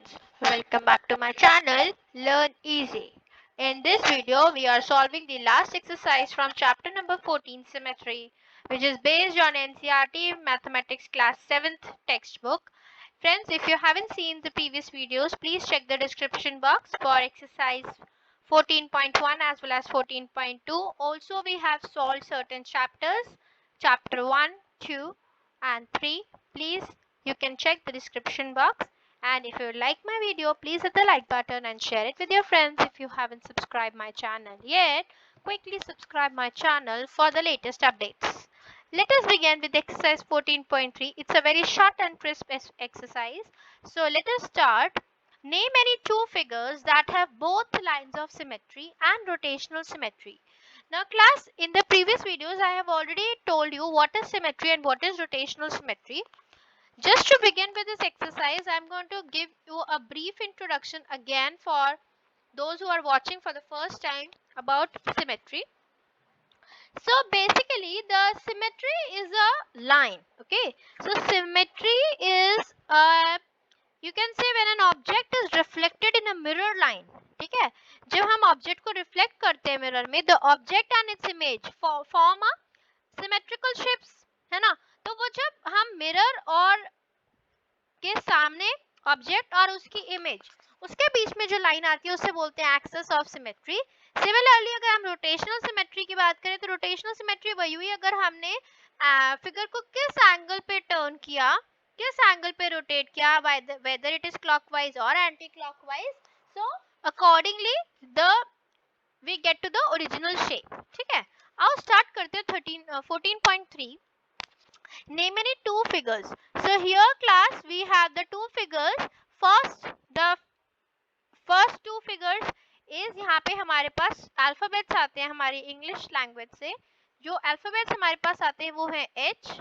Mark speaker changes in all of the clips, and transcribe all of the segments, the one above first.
Speaker 1: friends, welcome back to my channel Learn Easy. In this video, we are solving the last exercise from chapter number 14 Symmetry, which is based on NCERT Mathematics class 7th textbook. Friends, if you haven't seen the previous videos, please check the description box for exercise 14.1 as well as 14.2. Also, we have solved certain chapters, chapter 1, 2 and 3. Please, you can check the description box. And if you like my video, please hit the like button and share it with your friends. If you haven't subscribed my channel yet, quickly subscribe my channel for the latest updates. Let us begin with exercise 14.3. It's a very short and crisp exercise. So let us start. Name any two figures that have both lines of symmetry and rotational symmetry. Now class, in the previous videos I have already told you what is symmetry and what is rotational symmetry. Just to begin with this exercise, I am going to give you a brief introduction again for those who are watching for the first time about symmetry. So basically the symmetry is a line. Okay. So symmetry is you can say when an object is reflected in a mirror line. ठीक है, जब हम object को reflect करते हैं mirror में, the object and its image form a symmetrical shapes, है ना. तो वो जब हम मिरर और के सामने ऑब्जेक्ट और उसकी इमेज, उसके बीच में जो लाइन आती है उसे बोलते हैं एक्सिस ऑफ सिमेट्री. सिमिलरली अगर हम रोटेशनल सिमेट्री की बात करें तो रोटेशनल सिमेट्री वही हुई अगर हमने फिगर को किस एंगल पे टर्न किया, किस एंगल पे रोटेट किया, वेदर इट इज क्लॉकवाइज और anticlockwise. So accordingly the we get to the original shape. ठीक है, आओ स्टार्ट करते हैं 14.3. Name any two figures. So here class we have the two figures. The first two figures is यहाँ पे हमारे पास alphabets आते हैं हमारी इंग्लिश लैंग्वेज से. जो अल्फाबेट्स हमारे पास आते हैं वो है H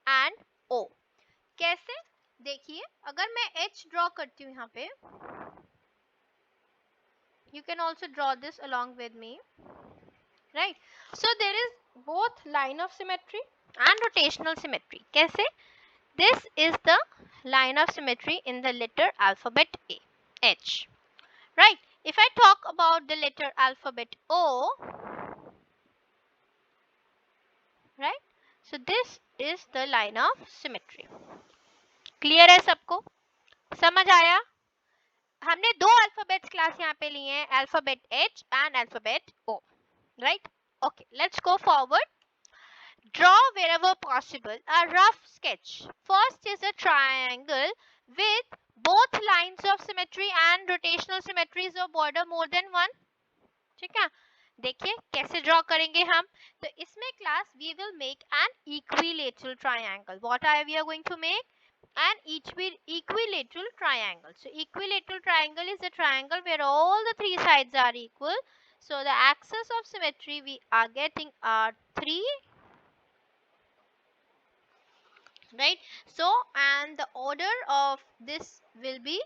Speaker 1: एंड O. कैसे देखिए, अगर मैं H ड्रॉ करती हूँ यहाँ पे, you can also draw this along with me, right? So there is both line of symmetry and rotational symmetry. कैसे? This is the line of symmetry in the letter alphabet A, H, right? If I talk about the letter alphabet O, right? So this is the line of symmetry. Clear है सबको? समझ आया? हमने दो alphabets class यहाँ पे लिए हैं, alphabet H and alphabet O, right? Okay, let's go forward. Draw wherever possible a rough sketch. First is a triangle with both lines of symmetry and rotational symmetries of border more than one. ठीक है, देखिए कैसे draw करेंगे हम. तो इसमें class we will make an equilateral triangle. What are we going to make? An equilateral triangle. So equilateral triangle is a triangle where all the three sides are equal. So the axis of symmetry we are getting are 3, right? So and the order of this will be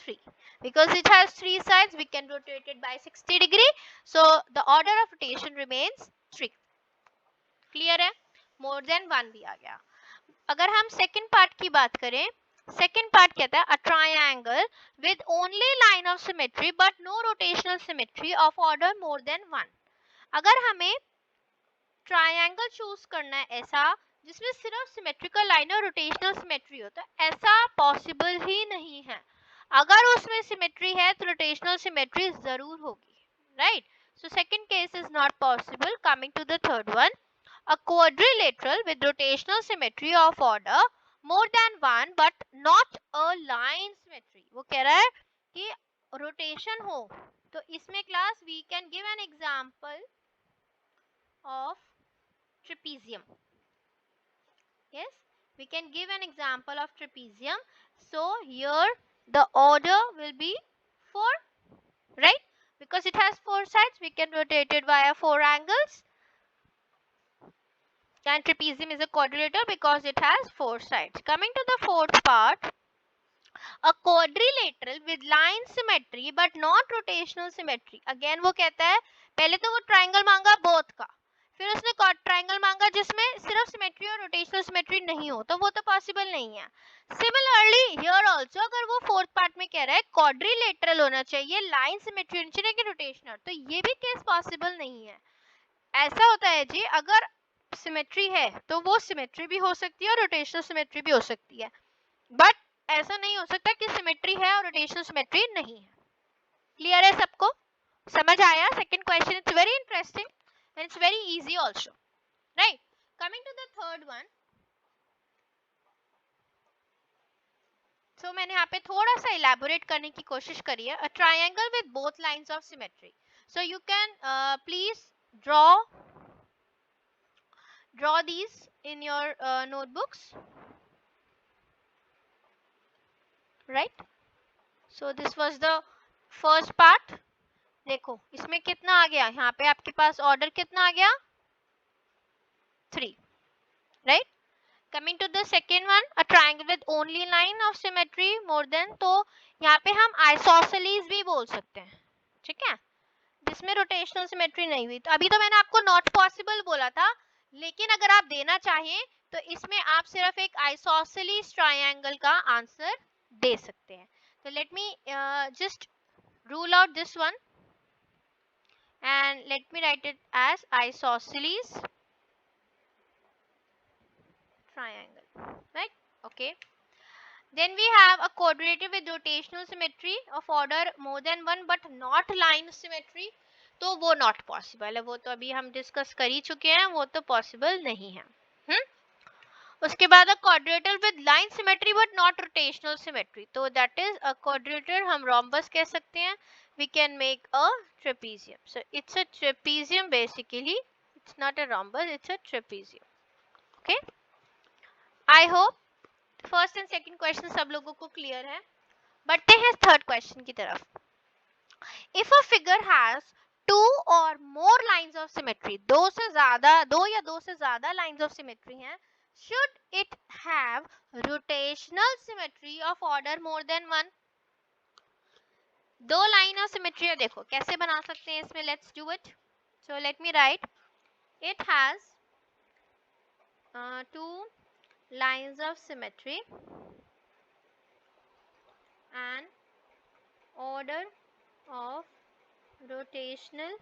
Speaker 1: 3 because it has three sides. We can rotate it by 60 degree. So the order of rotation remains 3. Clear है? More than 1 भी आ गया. अगर हम second part की बात करें, second part कहता है a triangle with only line of symmetry but no rotational symmetry of order more than 1. अगर हमें ट्रायंगल चूज करना है ऐसा जिसमें सिर्फ सिमेट्रिकल लाइन और रोटेशनल सिमेट्री हो, तो ऐसा पॉसिबल ही नहीं है. अगर उसमें सिमेट्री है तो रोटेशनल सिमेट्री जरूर होगी, right? So second case is not possible. Coming to the third one, a quadrilateral with rotational symmetry of order more than 1 but not a line symmetry. वो कह रहा है कि रोटेशन हो, तो इसमें class we can give an example of trapezium. Yes, we can give an example of trapezium. So here the order will be 4, right? Because it has 4 sides, we can rotate it via 4 angles. And trapezium is a quadrilateral because it has 4 sides. Coming to the fourth part, a quadrilateral with line symmetry but not rotational symmetry. Again वो कहता है, पहले तो वो triangle मांगा both का, फिर उसने ट्राइंगल मांगा जिसमें सिर्फ सिमेट्री और रोटेशनल सिमेट्री नहीं हो, तो वो तो पॉसिबल नहीं है। सिमिलरली हियर आल्सो अगर वो फोर्थ पार्ट में कह रहा है क्वाड्रिलेटरल होना चाहिए, लाइन सिमेट्री होनी चाहिए कि रोटेशनल, तो ये भी केस पॉसिबल नहीं है। ऐसा होता है जी, अगर सिमेट्री है तो वो सिमेट्री भी हो सकती है और रोटेशनल सिमेट्री भी हो सकती है, बट ऐसा नहीं हो सकता कि सिमेट्री है और रोटेशनल सिमेट्री नहीं है। क्लियर है सबको? समझ आया? Second question, it's very interesting and it's very easy also, right? Coming to the third one, so मैंने यहाँ पे थोड़ा सा elaborate करने की कोशिश करी है. A triangle with both lines of symmetry. So you can please draw these in your notebooks, right? So this was the first part. देखो इसमें कितना आ गया, यहाँ पे आपके पास ऑर्डर कितना आ गया, 3, right? Coming to the second one, a triangle with only line of symmetry more than, तो यहाँ पे हम आइसोसेलीज भी बोल सकते हैं, ठीक है, जिसमें रोटेशनल सिमेट्री नहीं हुई। तो अभी तो मैंने आपको नॉट पॉसिबल बोला था, लेकिन अगर आप देना चाहें तो इसमें आप सिर्फ एक आइसोसेलीज ट्रायंगल का आंसर दे सकते हैं। तो let me just rule out this one and let me write it as isosceles triangle, right? Okay, then we have a quadrilateral with rotational symmetry of order more than 1 but not line symmetry, तो वो not possible है, वो तो अभी हम discuss कर ही चुके हैं, वो तो possible नहीं है। उसके बाद quadrilateral with line symmetry but not rotational symmetry, तो that is a quadrilateral हम rhombus कह सकते हैं, we can make a trapezium, so it's a trapezium basically, it's not a rhombus, it's a trapezium. Okay, I hope first and second question सब लोगों को clear है। बढ़ते हैं थर्ड क्वेश्चन की तरफ। इफ अ फिगर हैज 2 और मोर lines of symmetry, दो या दो से ज्यादा लाइंस ऑफ सिमेट्री हैं, should it have rotational symmetry of order more than 1? दो लाइन ऑफ सिमेट्री है, देखो कैसे बना सकते हैं इसमें, let's do it. So let me right, it has 2 lines of symmetry and order of rotational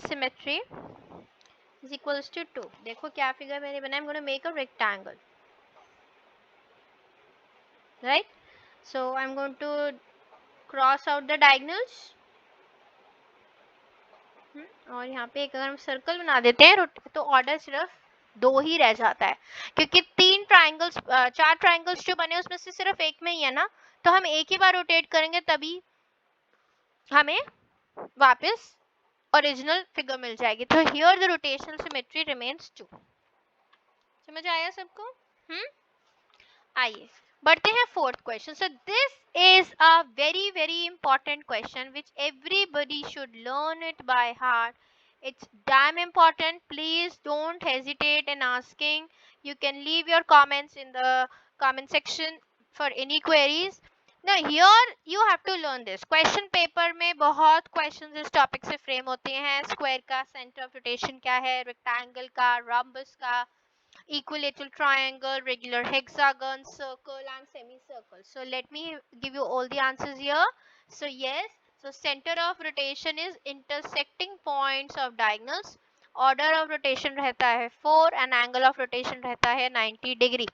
Speaker 1: symmetry is equals to 2. देखो क्या फिगर मैंने बनाया, I'm going to make a rectangle, right? So I'm going to cross out the diagonals, और यहाँ पे एक अगर हम सर्कल बना देते हैं तो ऑर्डर सिर्फ 2 ही रह जाता है, क्योंकि 4 ट्राइंगल्स जो बने उसमें से सिर्फ एक में ही है ना, तो हम एक ही बार रोटेट करेंगे तभी हमें वापस ओरिजिनल फिगर मिल जाएगी। तो here the rotational symmetry remains 2। समझ आया सबको? आइए बढ़ते हैं fourth question. So this is a very very important question which everybody should learn it by heart. It's damn important. Please don't hesitate in asking. You can leave your comments in the comment section for any queries. Now here you have to learn this. Question paper में बहुत questions इस topic से frame होते हैं. Square का center of rotation क्या है, rectangle का, rhombus का, equilateral triangle, regular hexagon, circle and semicircle. So let me give you all the answers here. So yes, so center of rotation is intersecting points of diagonals. Order of rotation रहता है 4 and angle of rotation रहता है 90 degree.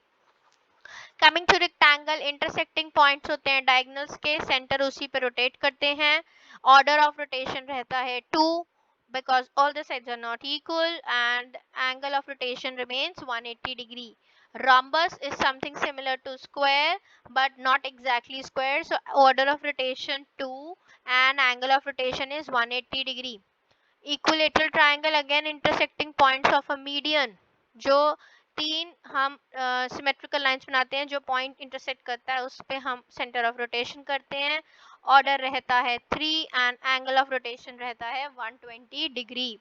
Speaker 1: Coming to rectangle, intersecting points होते हैं diagonals के, center उसी पे rotate करते हैं. Order of rotation रहता है 2 because all the sides are not equal and angle of rotation remains 180 degree. Rhombus is something similar to square but not exactly square, so order of rotation 2 and angle of rotation is 180 degree. Equilateral triangle again intersecting points of a median, जो 3 हम symmetrical lines बनाते हैं, जो point intersect करता है उस पे हम सेंटर ऑफ रोटेशन करते हैं. ऑर्डर रहता है 3 एंड एंगल ऑफ रोटेशन रहता है 120 degree.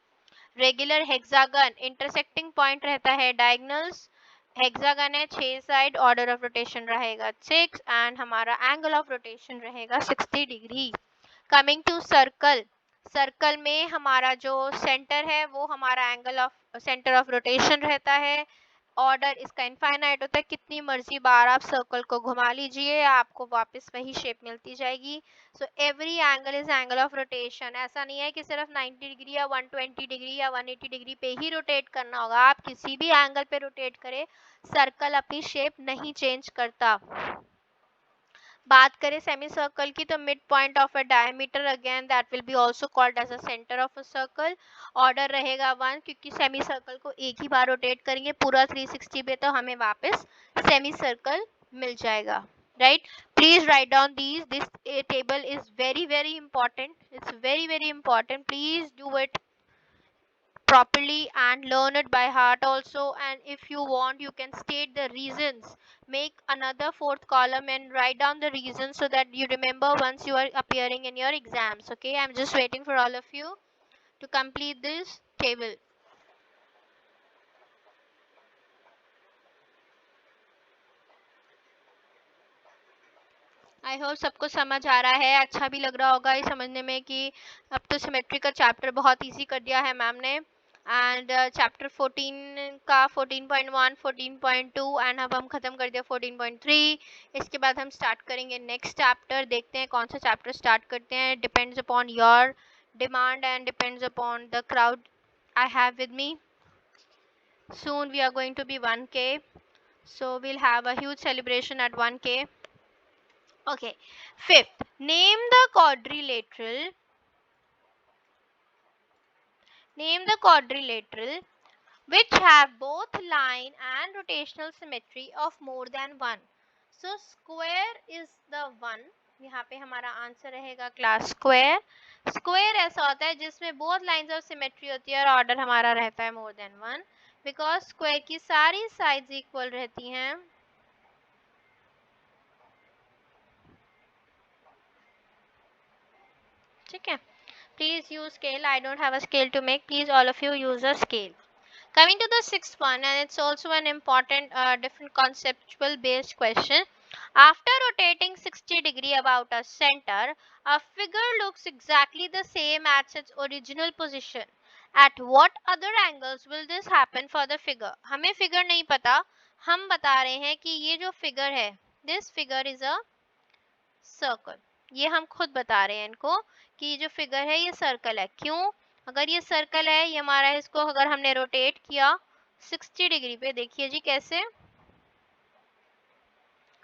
Speaker 1: Regular hexagon intersecting point रहता है डायगोनल्स. हेक्सागन है 6 साइड, ऑर्डर ऑफ रोटेशन रहेगा 6 एंड हमारा एंगल ऑफ रोटेशन रहेगा 60 degree. Coming to circle, circle में हमारा जो सेंटर है वो हमारा angle of centre of rotation रहता है। ऑर्डर इसका इनफाइनाइट होता है, कितनी मर्जी बार आप सर्कल को घुमा लीजिए आपको वापस वही शेप मिलती जाएगी। So every angle is angle of rotation. ऐसा नहीं है कि सिर्फ 90 डिग्री या 120 डिग्री या 180 डिग्री पे ही रोटेट करना होगा, आप किसी भी एंगल पे रोटेट करें, सर्कल अपनी शेप नहीं चेंज करता। बात करें सेमी सर्कल की तो midpoint of a diameter again that will be also called as a centre of a circle. Order रहेगा 1 क्योंकि सेमी सर्कल को एक ही बार रोटेट करेंगे पूरा 360 पे तो हमें वापस सेमी सर्कल मिल जाएगा, right. Please write down this table is very important, it's very important, please do it properly and learn it by heart also. And if you want you can state the reasons, make another fourth column and write down the reasons so that you remember once you are appearing in your exams. Okay, I'm just waiting for all of you to complete this table. I hope सबको समझ आ रहा है, अच्छा भी लग रहा होगा ये समझने में कि अब तो सिमेट्री का चैप्टर बहुत इजी कर दिया है मैम ने। एंड चैप्टर 14 का 14.1 14.2 एंड अब हम ख़त्म कर दिया 14.3। इसके बाद हम स्टार्ट करेंगे नेक्स्ट चैप्टर, देखते हैं कौन सा चैप्टर स्टार्ट करते हैं, depends upon your demand and depends upon the crowd I have with me. Soon we are going to be 1K, so we'll have a huge celebration at 1K. Okay, fifth, name the quadrilateral which have both line and rotational symmetry of more than one. So square is the one, यहाँ पे हमारा answer रहेगा class square. Square ऐसा होता है जिसमें both lines of symmetry होती है और ऑर्डर हमारा रहता है more than one, because square की सारी साइड्स इक्वल रहती हैं। ठीक है, please use scale, I don't have a scale to make, please all of you use a scale. Coming to the sixth one, and it's also an important different conceptual based question. After rotating 60 degree about a center, a figure looks exactly the same at its original position. At what other angles will this happen for the figure? हमें figure नहीं पता, हम बता रहे हैं कि ये जो figure है, this figure is a circle, ये हम खुद बता रहे हैं इनको कि ये जो फिगर है ये सर्कल है। क्यों? अगर ये सर्कल है, ये हमारा, इसको अगर हमने रोटेट किया 60 डिग्री पे, देखिए जी कैसे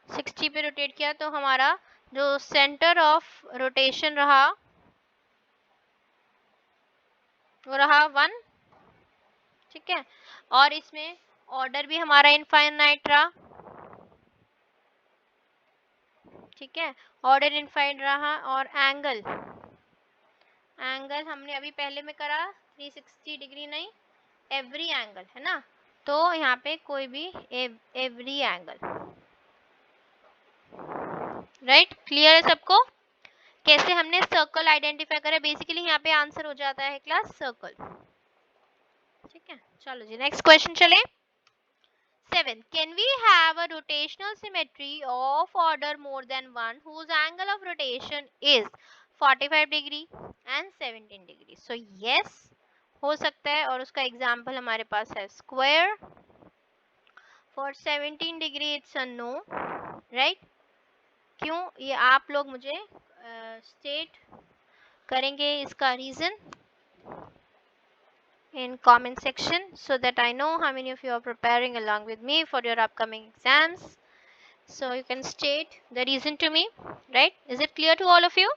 Speaker 1: 60 पे रोटेट किया तो हमारा जो सेंटर ऑफ रोटेशन रहा वो रहा 1। ठीक है, और इसमें ऑर्डर भी हमारा इनफाइनाइट रहा। ठीक है, ऑर्डर इनफाइनाइट रहा। और एंगल हमने अभी पहले में करा 360 डिग्री नहीं, एवरी एंगल है ना, तो यहाँ पे कोई भी एवरी एंगल, राइट। क्लियर है सबको कैसे हमने सर्कल आइडेंटिफाई करा? बेसिकली यहाँ पे आंसर हो जाता है क्लास सर्कल। ठीक है, चलो जी नेक्स्ट क्वेश्चन चले। 7. Can we have a rotational symmetry of order more than one whose angle of rotation is 45 degree and 17 degree? So yes, हो सकता है, और उसका एग्जाम्पल हमारे पास है square. For 17 degree it's a no, right. क्यों? ये आप लोग मुझे स्टेट करेंगे इसका reason in comment section so that I know how many of you are preparing along with me for your upcoming exams. So you can state the reason to me, right? Is it clear to all of you?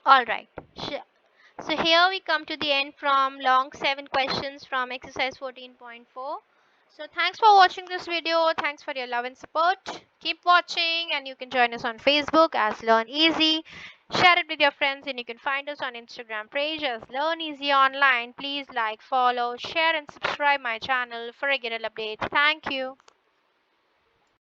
Speaker 1: All right. So here we come to the end from long 7 questions from exercise 14.4. So thanks for watching this video. Thanks for your love and support. Keep watching, and you can join us on Facebook as Learn Easy. Share it with your friends, and you can find us on Instagram page as Learn Easy Online. Please like, follow, share and subscribe my channel for regular updates. Thank you.